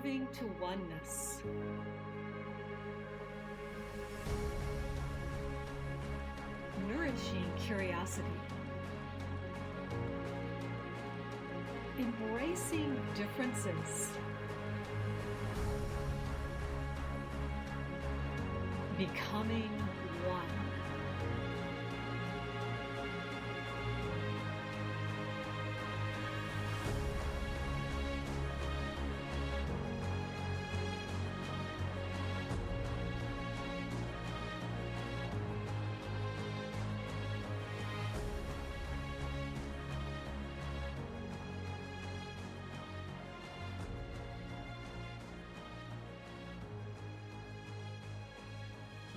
moving to oneness. Nourishing curiosity. Embracing differences. Becoming one.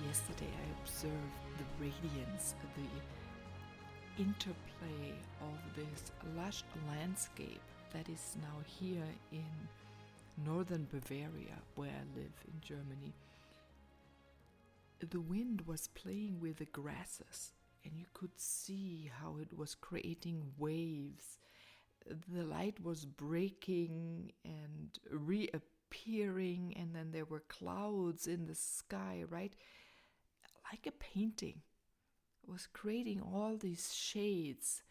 Yesterday I observed the radiance, the interplay of this lush landscape that is now here in northern Bavaria, where I live in Germany. The wind was playing with the grasses, and you could see how it was creating waves. The light was breaking and reappearing, and then there were clouds in the sky, right? Like a painting. It was creating all these shades,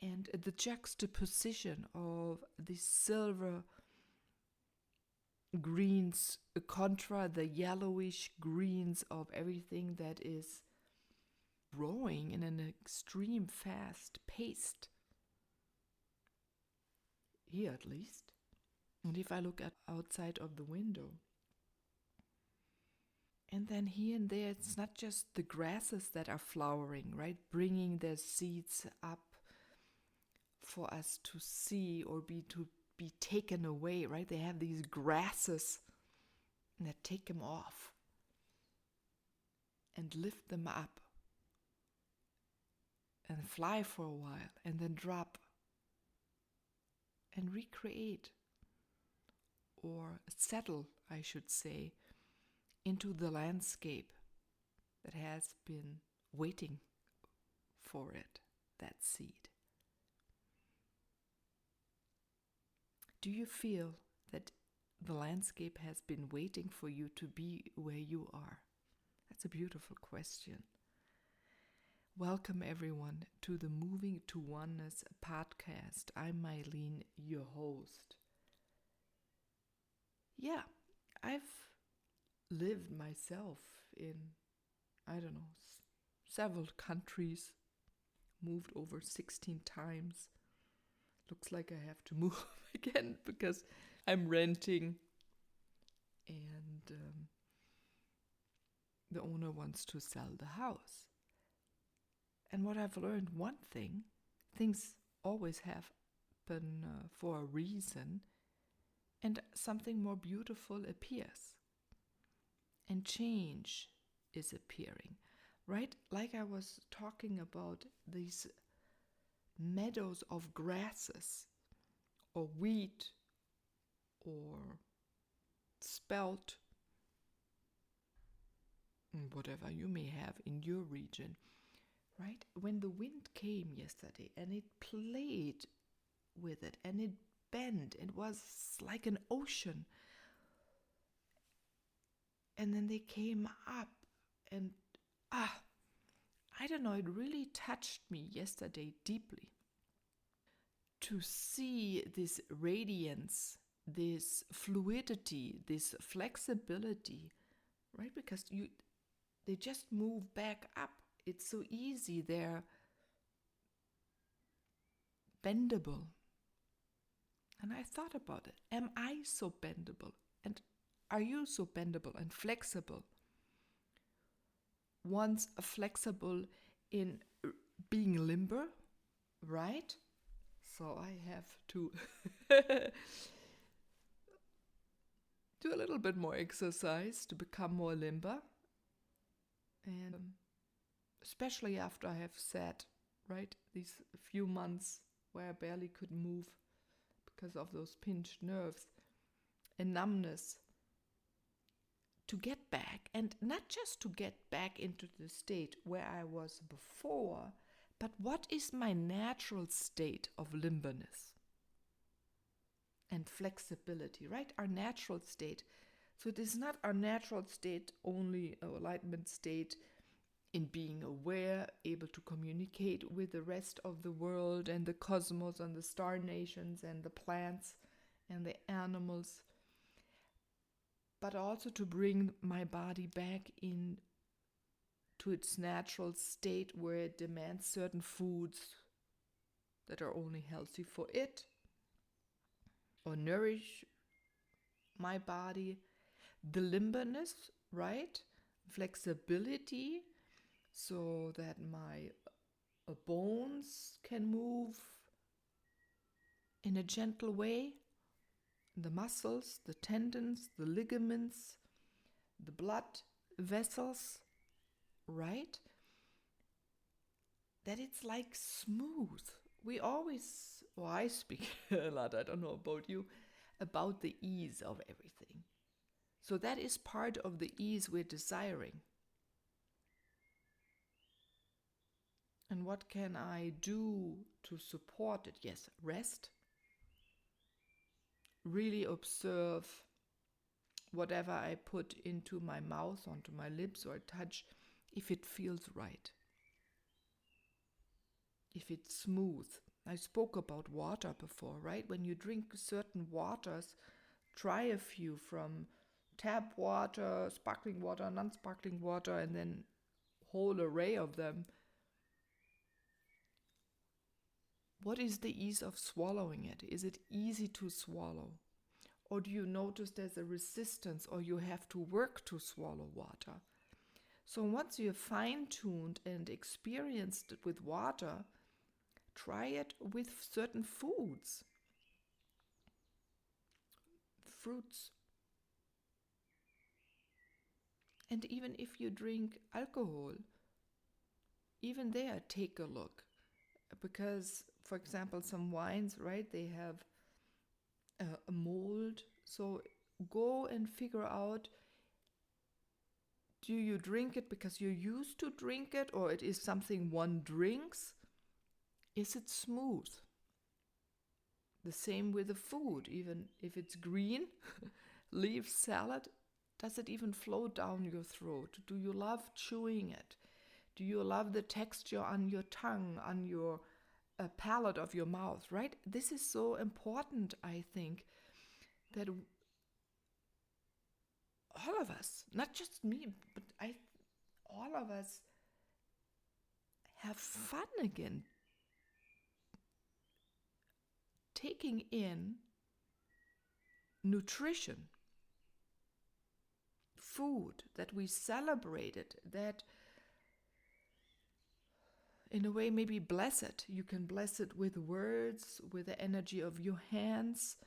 and the juxtaposition of the silver greens contra the yellowish greens of everything that is growing in an extreme fast pace, here at least. And if I look at outside of the window, and then here and there, it's not just the grasses that are flowering, right? Bringing their seeds up for us to see or to be taken away, right? They have these grasses that take them off and lift them up and fly for a while and then drop and recreate or settle, I should say, into the landscape that has been waiting for it, that seed. Do you feel that the landscape has been waiting for you to be where you are? That's a beautiful question. Welcome everyone to the Moving to Oneness podcast. I'm Meilin, your host. Yeah, I've lived myself in, several countries, moved over 16 times. Looks like I have to move again because I'm renting and the owner wants to sell the house. And what I've learned, one thing, things always happen for a reason, and something more beautiful appears. And change is appearing, right? Like I was talking about these meadows of grasses or wheat or spelt, whatever you may have in your region, right? When the wind came yesterday and it played with it and it bent, it was like an ocean. And then they came up and I don't know, it really touched me yesterday deeply to see this radiance, this fluidity, this flexibility, right? Because they just move back up. It's so easy. They're bendable. And I thought about it. Am I so bendable? And are you so bendable and flexible? Once flexible in being limber, right? So I have to do a little bit more exercise to become more limber. And especially after I have sat, right, these few months where I barely could move because of those pinched nerves and numbness, to get back, and not just to get back into the state where I was before, but what is my natural state of limberness? and flexibility, right? Our natural state. So it is not our natural state only, our enlightenment state in being aware, able to communicate with the rest of the world and the cosmos and the star nations and the plants and the animals, but also to bring my body back in to its natural state where it demands certain foods that are only healthy for it or nourish my body. The limberness, right? Flexibility, so that my bones can move in a gentle way. The muscles, the tendons, the ligaments, the blood vessels, right? That it's like smooth. We always, or I speak a lot, I don't know about you, about the ease of everything. So that is part of the ease we're desiring. And what can I do to support it? Yes, rest. Really observe whatever I put into my mouth, onto my lips or touch, if it feels right. If it's smooth. I spoke about water before, right? When you drink certain waters, try a few, from tap water, sparkling water, non-sparkling water, and then whole array of them. What is the ease of swallowing it? Is it easy to swallow? Or do you notice there's a resistance, or you have to work to swallow water? So once you're fine-tuned and experienced it with water, try it with certain foods, fruits. And even if you drink alcohol, even there, take a look. Because, for example, some wines, right, they have a mold. So go and figure out, do you drink it because you're used to drink it, or it is something one drinks? Is it smooth? The same with the food, even if it's green, leaf salad, does it even flow down your throat? Do you love chewing it? Do you love the texture on your tongue, on your palate of your mouth, right? This is so important, I think, that all of us, not just me, but all of us have fun again, taking in nutrition, food, that we celebrated, that in a way maybe bless it. You can bless it with words, with the energy of your hands.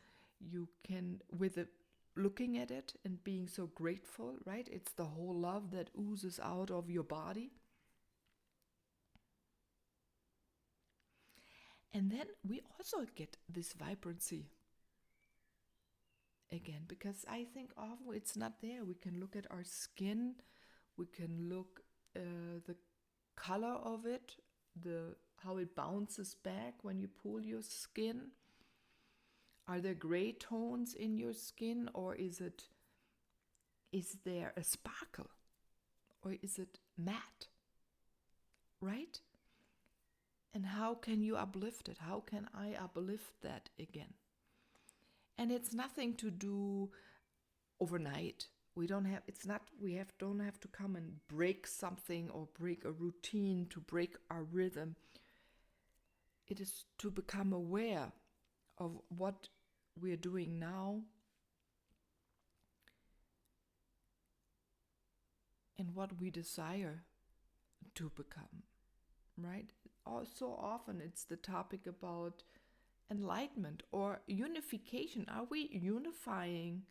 You can, with the looking at it and being so grateful, right? It's the whole love that oozes out of your body. And then we also get this vibrancy again, because I think often it's not there. We can look at our skin, we can look the color of it, the how it bounces back when you pull your skin. Are there gray tones in your skin, or is there a sparkle, or is it matte, right? And how can you uplift it? How can I uplift that again? And it's nothing to do overnight. We don't have to come and break something or break a routine to break our rhythm. It is to become aware of what we're doing now and what we desire to become, right? So often it's the topic about enlightenment or unification. Are we unifying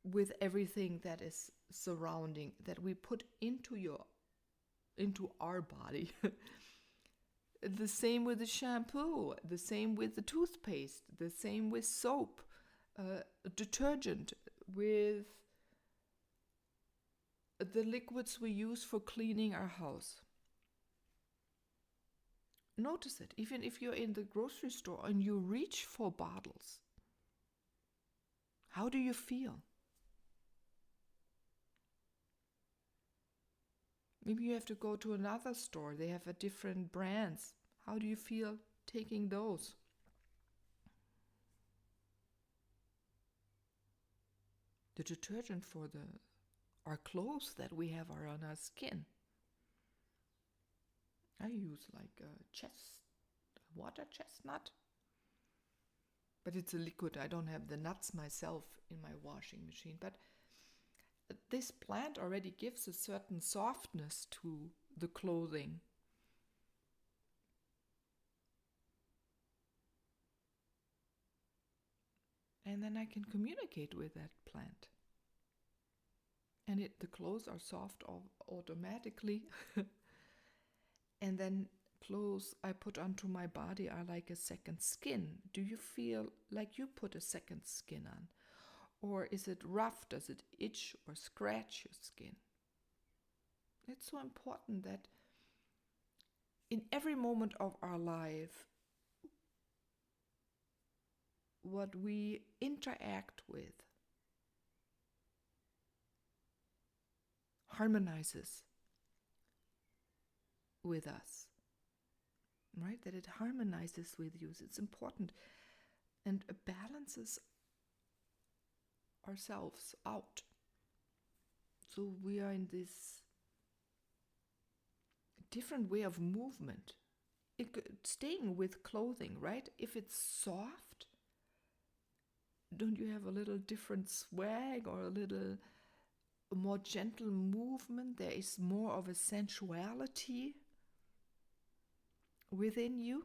with everything that is surrounding, that we put into our body? The same with the shampoo, the same with the toothpaste, the same with soap, detergent, with the liquids we use for cleaning our house. Notice it, even if you're in the grocery store and you reach for bottles, How do you feel? Maybe you have to go to another store. They have a different brands. How do you feel taking those? The detergent for our clothes that we have are on our skin. I use like a water chestnut. But it's a liquid. I don't have the nuts myself in my washing machine. But this plant already gives a certain softness to the clothing. And then I can communicate with that plant. And the clothes are soft automatically. And then clothes I put onto my body are like a second skin. Do you feel like you put a second skin on? Or is it rough? Does it itch or scratch your skin? It's so important that in every moment of our life, what we interact with harmonizes with us, right? That it harmonizes with you. It's important and balances ourselves out. So we are in this different way of movement. Staying with clothing, right? If it's soft, don't you have a little different swag or a little more gentle movement? There is more of a sensuality within you.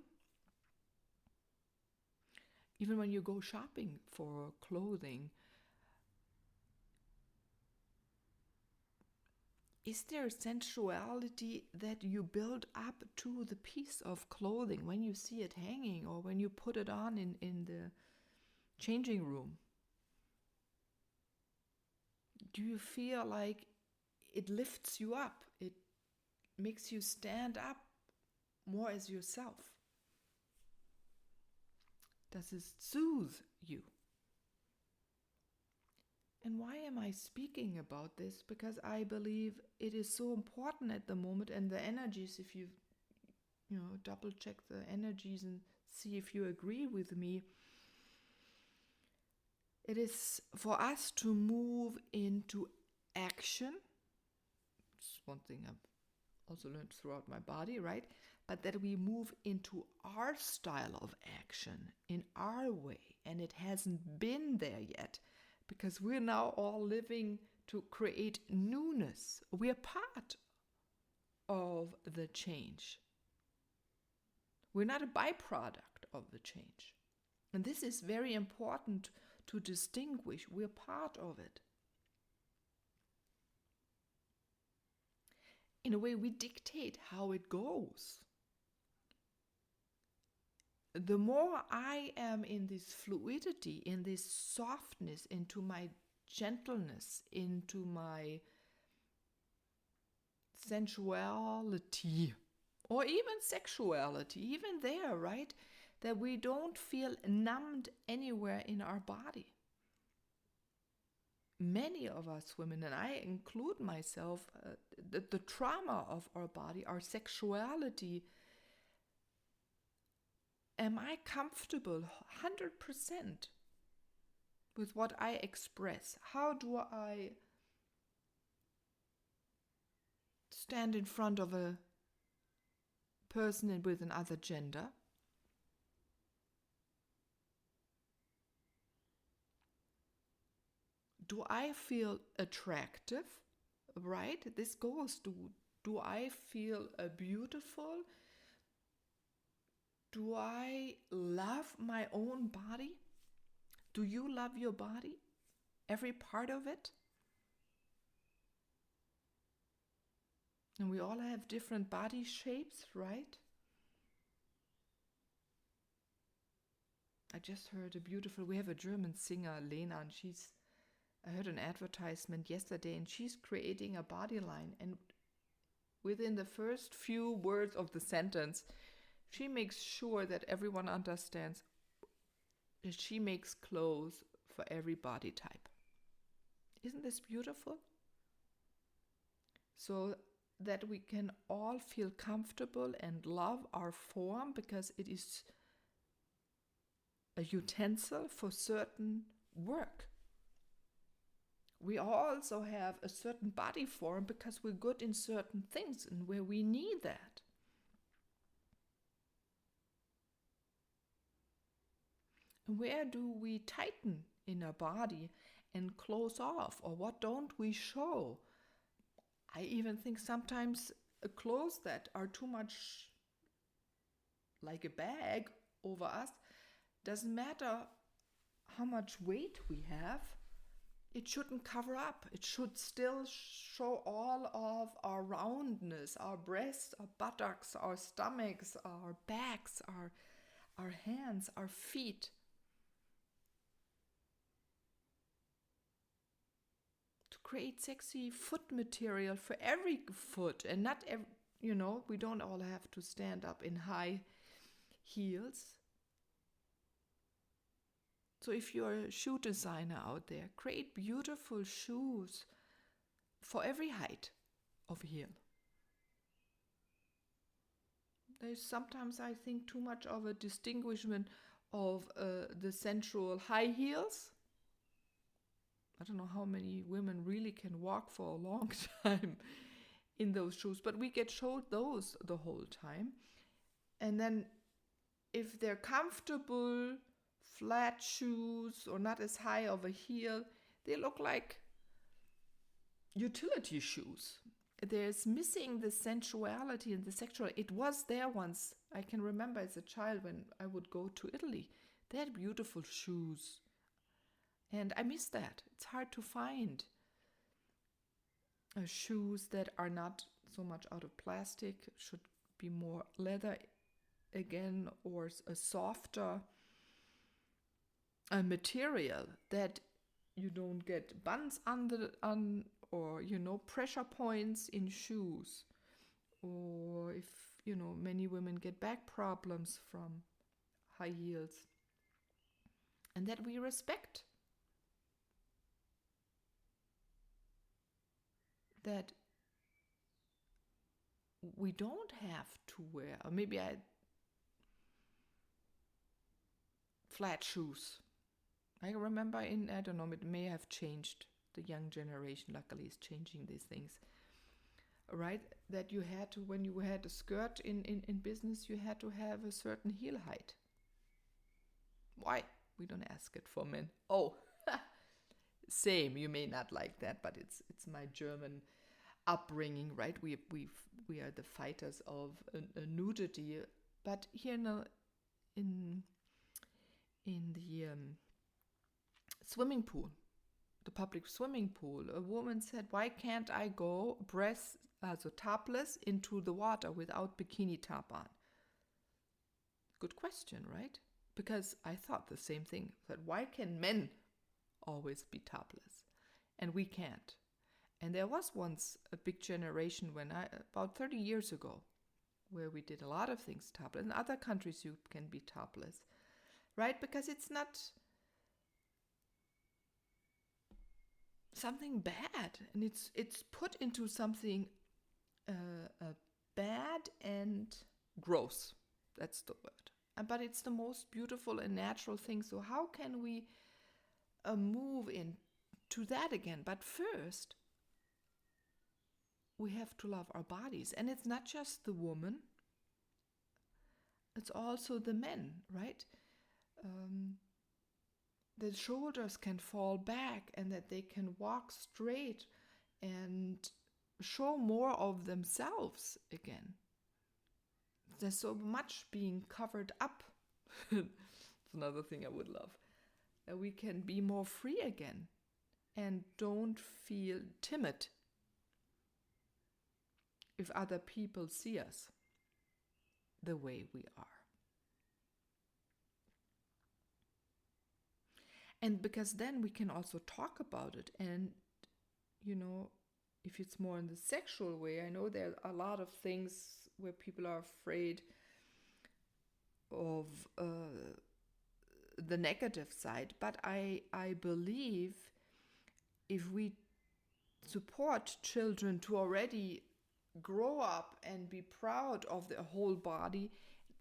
Even when you go shopping for clothing, is there sensuality that you build up to the piece of clothing when you see it hanging or when you put it on in the changing room? Do you feel like it lifts you up? It makes you stand up more as yourself? Does it soothe you? And why am I speaking about this? Because I believe it is so important at the moment, and the energies, if you double check the energies and see if you agree with me, it is for us to move into action. It's one thing I've also learned throughout my body, right? But that we move into our style of action in our way. And it hasn't been there yet because we're now all living to create newness. We're part of the change. We're not a byproduct of the change. And this is very important to distinguish. We're part of it. In a way, we dictate how it goes. The more I am in this fluidity, in this softness, into my gentleness, into my sensuality, or even sexuality, even there, right? That we don't feel numbed anywhere in our body. Many of us women, and I include myself, the trauma of our body, our sexuality. Am I comfortable 100% with what I express? How do I stand in front of a person with another gender? Do I feel attractive, right? This goes to, do I feel beautiful? Do I love my own body? Do you love your body? Every part of it? And we all have different body shapes, right? I just heard we have a German singer, Lena, and I heard an advertisement yesterday, and she's creating a body line. And within the first few words of the sentence, she makes sure that everyone understands that she makes clothes for every body type. Isn't this beautiful? So that we can all feel comfortable and love our form, because it is a utensil for certain work. We also have a certain body form because we're good in certain things and where we need that. And where do we tighten in our body and close off, or what don't we show? I even think sometimes clothes that are too much like a bag over us, doesn't matter how much weight we have, it shouldn't cover up. It should still show all of our roundness, our breasts, our buttocks, our stomachs, our backs, our hands, our feet. To create sexy foot material for every foot, and not every, we don't all have to stand up in high heels. So if you're a shoe designer out there, create beautiful shoes for every height of heel. There's sometimes, I think, too much of a distinguishment of the sensual high heels. I don't know how many women really can walk for a long time in those shoes, but we get showed those the whole time. And then if they're comfortable, flat shoes or not as high of a heel, they look like utility shoes. There's missing the sensuality and the sexual. It was there once. I can remember as a child when I would go to Italy. They had beautiful shoes. And I miss that. It's hard to find shoes that are not so much out of plastic, should be more leather again, or a softer material, that you don't get buns or pressure points in shoes, or if many women get back problems from high heels, and that we respect that we don't have to wear, or maybe flat shoes. I remember I don't know, it may have changed. The young generation luckily is changing these things, right? That you had to, when you had a skirt in business, you had to have a certain heel height. Why? We don't ask it for men. Oh, same. You may not like that, but it's my German upbringing, right? We are the fighters of a nudity, but here in the swimming pool, the public swimming pool, a woman said, "Why can't I go topless into the water without bikini top on?" Good question, right? Because I thought the same thing. That why can men always be topless and we can't? And there was once a big generation about 30 years ago, where we did a lot of things topless. In other countries you can be topless, right? Because it's not something bad, and it's put into something bad and gross. That's the word. But it's the most beautiful and natural thing. So how can we move into that again? But first, we have to love our bodies. And it's not just the woman, it's also the men, right? The shoulders can fall back and that they can walk straight and show more of themselves again. There's so much being covered up. It's another thing I would love. That we can be more free again and don't feel timid if other people see us the way we are. And because then we can also talk about it. And, if it's more in the sexual way, I know there are a lot of things where people are afraid of the negative side, but I believe if we support children to already grow up and be proud of their whole body,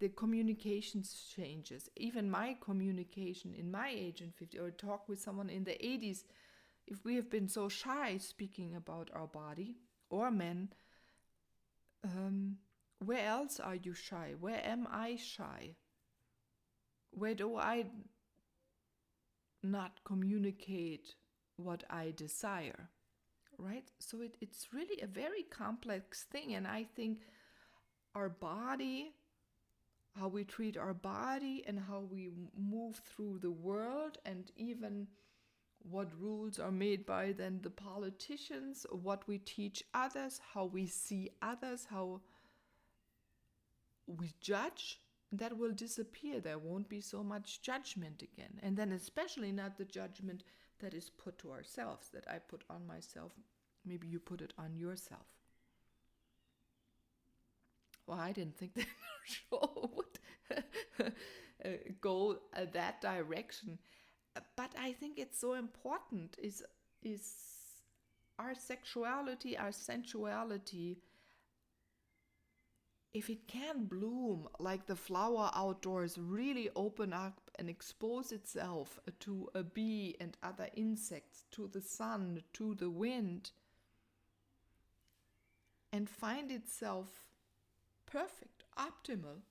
the communications changes. Even my communication in my age in 50, or talk with someone in the 80s, if we have been so shy speaking about our body, or men, where else are you shy? Where am I shy? Where do I not communicate what I desire? Right? So it's really a very complex thing. And I think our body, how we treat our body and how we move through the world, and even what rules are made by then the politicians, what we teach others, how we see others, how we judge, that will disappear. There won't be so much judgment again. And then especially not the judgment that is put to ourselves, that I put on myself. Maybe you put it on yourself. Well, I didn't think that our show would go that direction. But I think it's so important is our sexuality, our sensuality, if it can bloom like the flower outdoors, really open up and expose itself to a bee and other insects, to the sun, to the wind, and find itself perfect, optimal,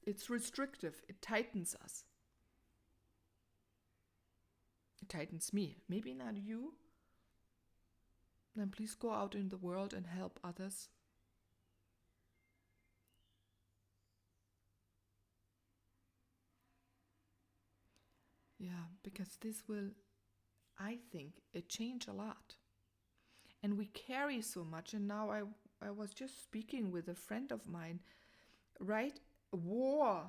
it's restrictive, it tightens us. It tightens me, maybe not you. Then please go out in the world and help others. Yeah, because this will, I think, change a lot. And we carry so much. And now I was just speaking with a friend of mine, right? War,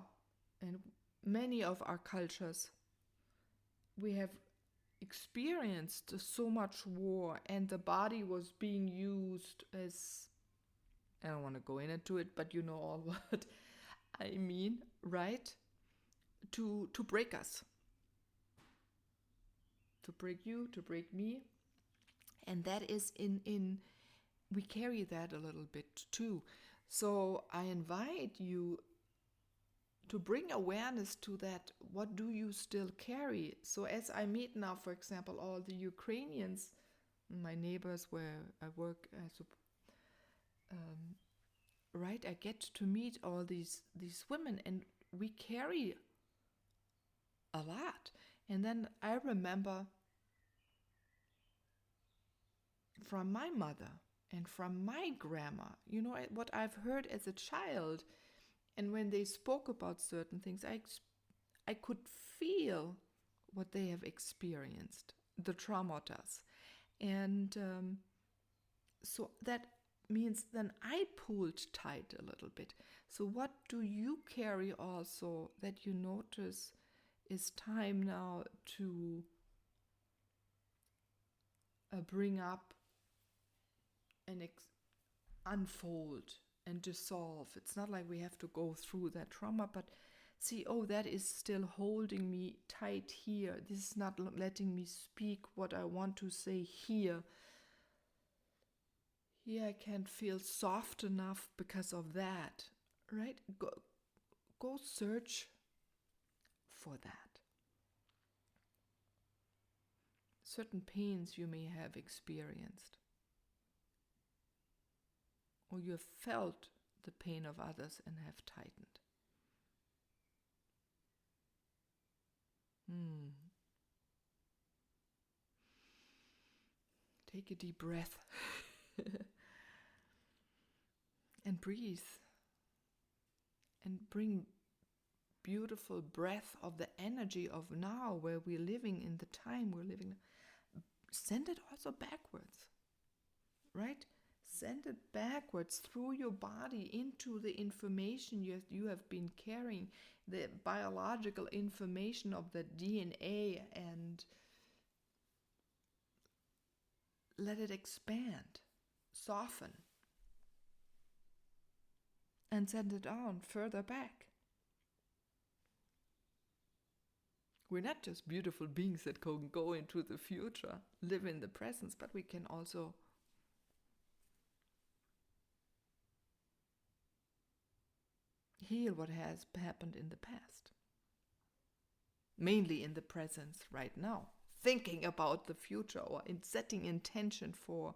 and many of our cultures, we have experienced so much war, and the body was being used as, I don't want to go into it, but you know all what I mean, right? To break us. To break you, to break me. And that is in we carry that a little bit too. So I invite you to bring awareness to that. What do you still carry? So as I meet now, for example, all the Ukrainians, my neighbors where I work as right, I get to meet all these women, and we carry a lot. And then I remember from my mother and from my grandma, you know, what I've heard as a child. And when they spoke about certain things, I could feel what they have experienced, the traumata. And so that means then I pulled tight a little bit. So what do you carry also that you notice is time now to bring up and unfold and dissolve? It's not like we have to go through that trauma, but see, oh, that is still holding me tight here. This is not letting me speak what I want to say here. Here I can't feel soft enough because of that, right? Go search for that. Certain pains you may have experienced, or you have felt the pain of others and have tightened. Take a deep breath and breathe, and bring beautiful breath of the energy of now, where we're living in the time we're living. Send it also backwards, right? Send it backwards through your body into the information you have been carrying, the biological information of the DNA, and let it expand, soften, and send it on further back. We're not just beautiful beings that can go into the future, live in the presence, but we can also heal what has happened in the past. Mainly in the presence right now. Thinking about the future or in setting intention for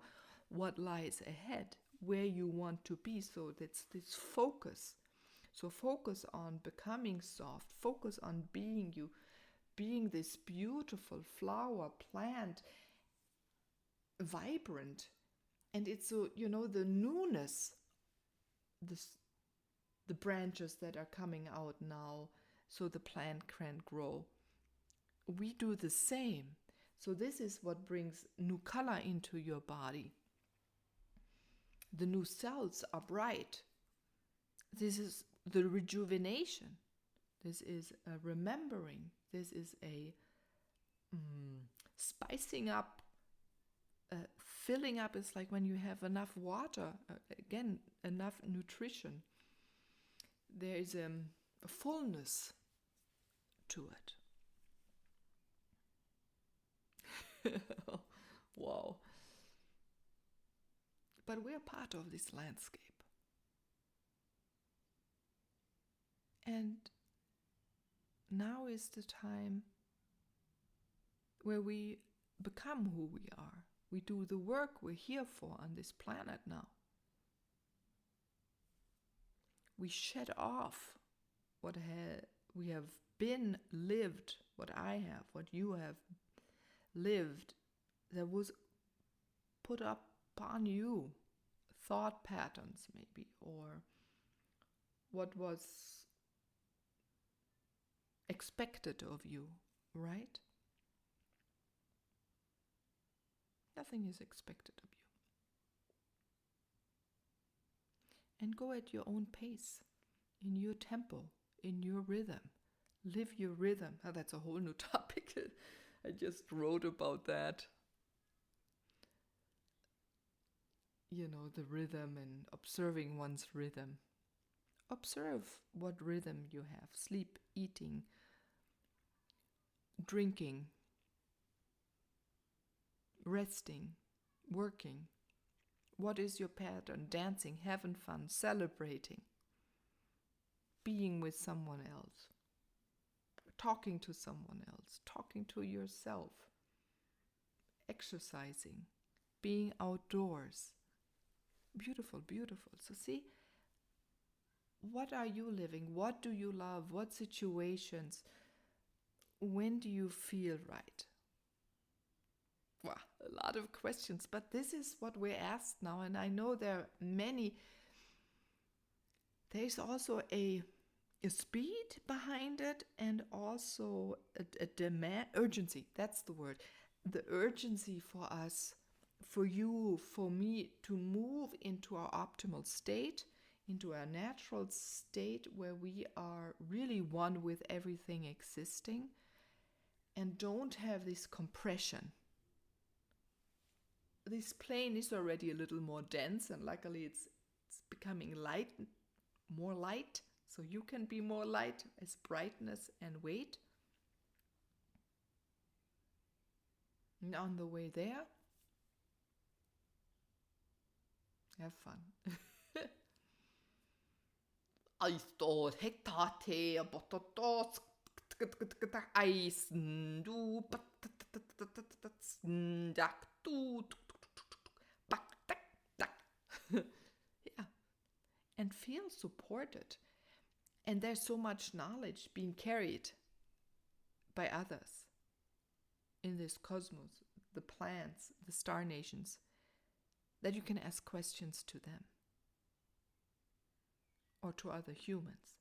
what lies ahead, where you want to be. So that's this focus. So focus on becoming soft. Focus on being you. Being this beautiful flower, plant, vibrant. And it's so, the newness, the branches that are coming out now, so the plant can grow. We do the same. So this is what brings new color into your body. The new cells are bright. This is the rejuvenation. This is a remembering. This is a spicing up. Filling up is like when you have enough water, again, enough nutrition. There is a fullness to it. Wow. But we're part of this landscape. And now is the time where we become who we are. We do the work we're here for on this planet now. We shed off what we have been lived, what I have, what you have lived, that was put up upon you, thought patterns maybe, or what was expected of you, right? Nothing is expected of you. And go at your own pace, in your tempo, in your rhythm. Live your rhythm. Oh, that's a whole new topic. I just wrote about that. The rhythm and observing one's rhythm. Observe what rhythm you have. Sleep, eating, drinking, resting, working. What is your pattern? Dancing, having fun, celebrating, being with someone else, talking to someone else, talking to yourself, exercising, being outdoors. Beautiful, beautiful. So see, what are you living? What do you love? What situations? When do you feel right? Wow, a lot of questions, but this is what we're asked now, and I know there are many. There's also a speed behind it, and also a demand, urgency, that's the word. The urgency for us, for you, for me, to move into our optimal state, into our natural state where we are really one with everything existing and don't have this compression. This plane is already a little more dense, and luckily it's becoming light, more light, so you can be more light as brightness and weight. And on the way there, have fun. I thought hektate abototos ice do yeah, and feel supported. And there's so much knowledge being carried by others in this cosmos, the plants, the star nations, that you can ask questions to them or to other humans,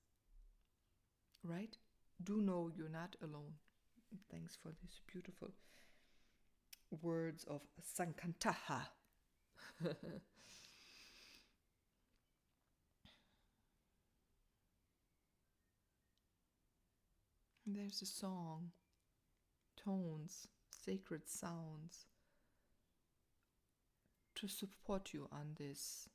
right? Do know you're not alone. Thanks for these beautiful words of Sankantaha. There's a song, tones, sacred sounds to support you on this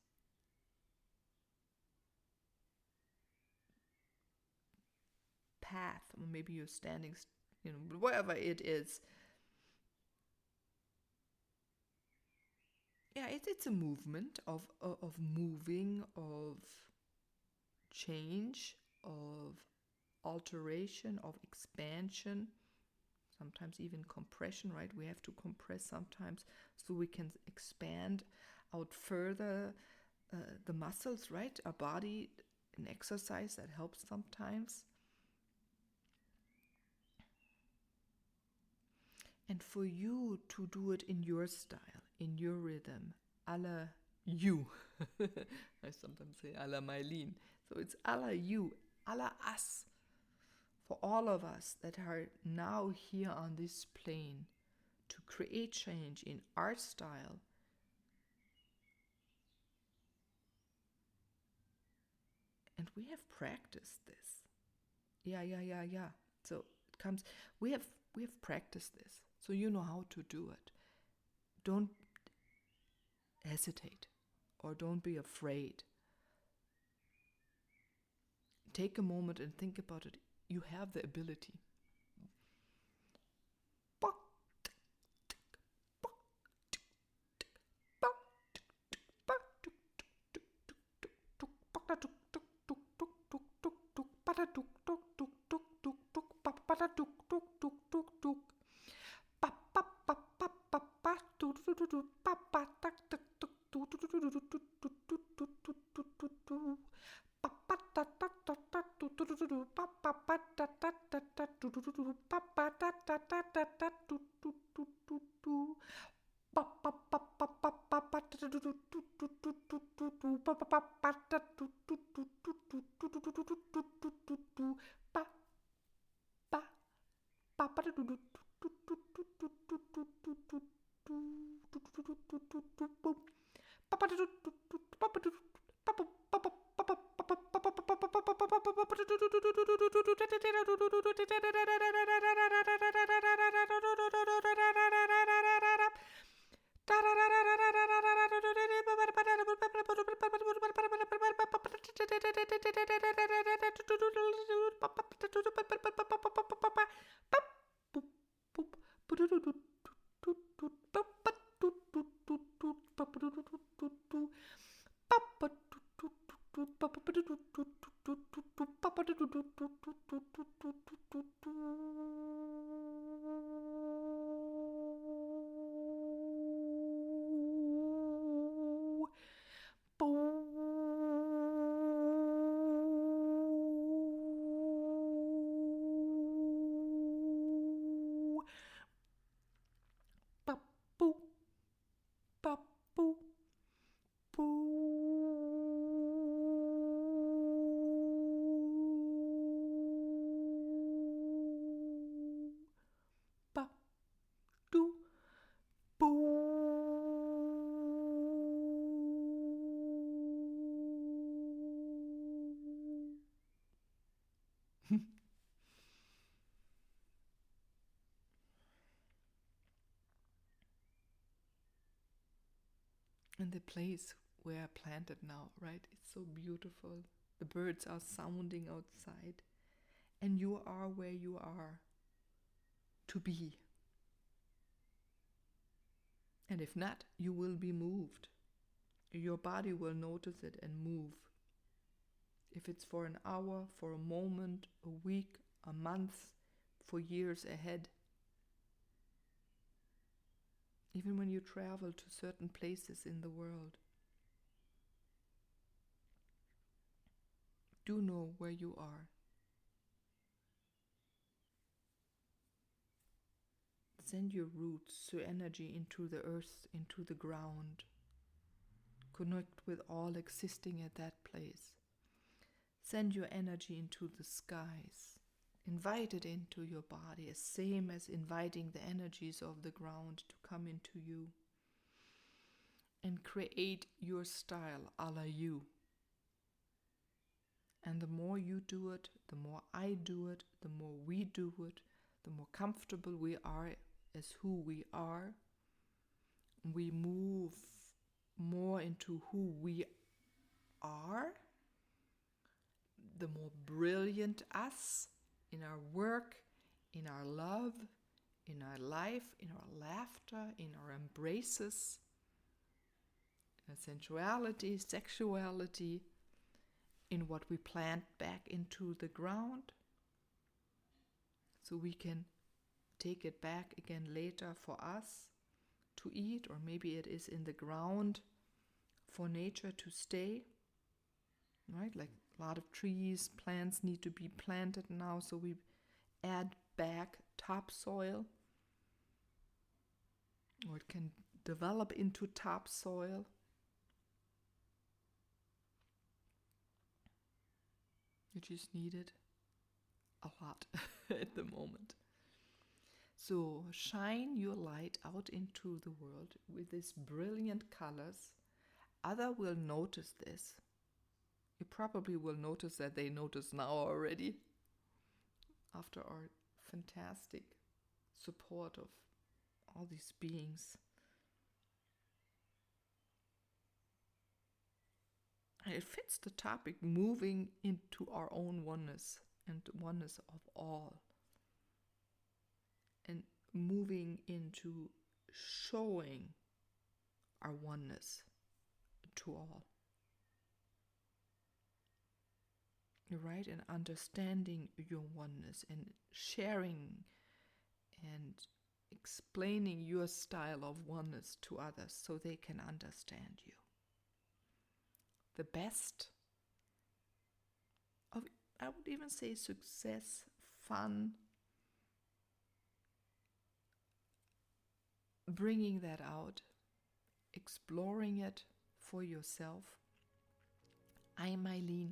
path. Or maybe you're standing whatever it is. Yeah, it's a movement of moving, of change, of alteration, of expansion, sometimes even compression, right? We have to compress sometimes so we can expand out further the muscles, right? Our body, an exercise that helps sometimes. And for you to do it in your style, in your rhythm, a la you. I sometimes say a la Meilin. So it's a la you, a la us. For all of us that are now here on this plane to create change in our style. And we have practiced this. Yeah. So it comes, we have practiced this. So you know how to do it. Don't hesitate or don't be afraid. Take a moment and think about it. You have the ability. And the place where I planted now, right? It's so beautiful. The birds are sounding outside, and you are where you are to be. And if not, you will be moved. Your body will notice it and move. If it's for an hour, for a moment, a week, a month, for years ahead. Even when you travel to certain places in the world. Do know where you are. Send your roots, your energy into the earth, into the ground. Connect with all existing at that place. Send your energy into the skies. Invite it into your body, as same as inviting the energies of the ground to come into you. And create your style a la you. And the more you do it, the more I do it, the more we do it, the more comfortable we are as who we are. We move more into who we are, the more brilliant us in our work, in our love, in our life, in our laughter, in our embraces, in our sensuality, sexuality, in what we plant back into the ground, so we can take it back again later for us to eat, or maybe it is in the ground for nature to stay, right? Like a lot of trees, plants need to be planted now, so we add back topsoil, or it can develop into topsoil. You just need it a lot at the moment. So shine your light out into the world with these brilliant colors. Others will notice this. You probably will notice that they notice now already, after our fantastic support of all these beings. And it fits the topic, moving into our own oneness and the oneness of all. And moving into showing our oneness to all. Right? And understanding your oneness and sharing and explaining your style of oneness to others so they can understand you. The best of, I would even say, success, fun, bringing that out, exploring it for yourself. I'm Meilin,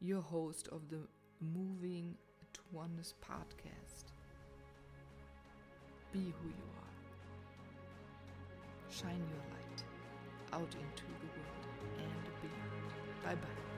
your host of the Moving to Oneness podcast. Be who you are. Shine your light out into the world and beyond. Bye-bye.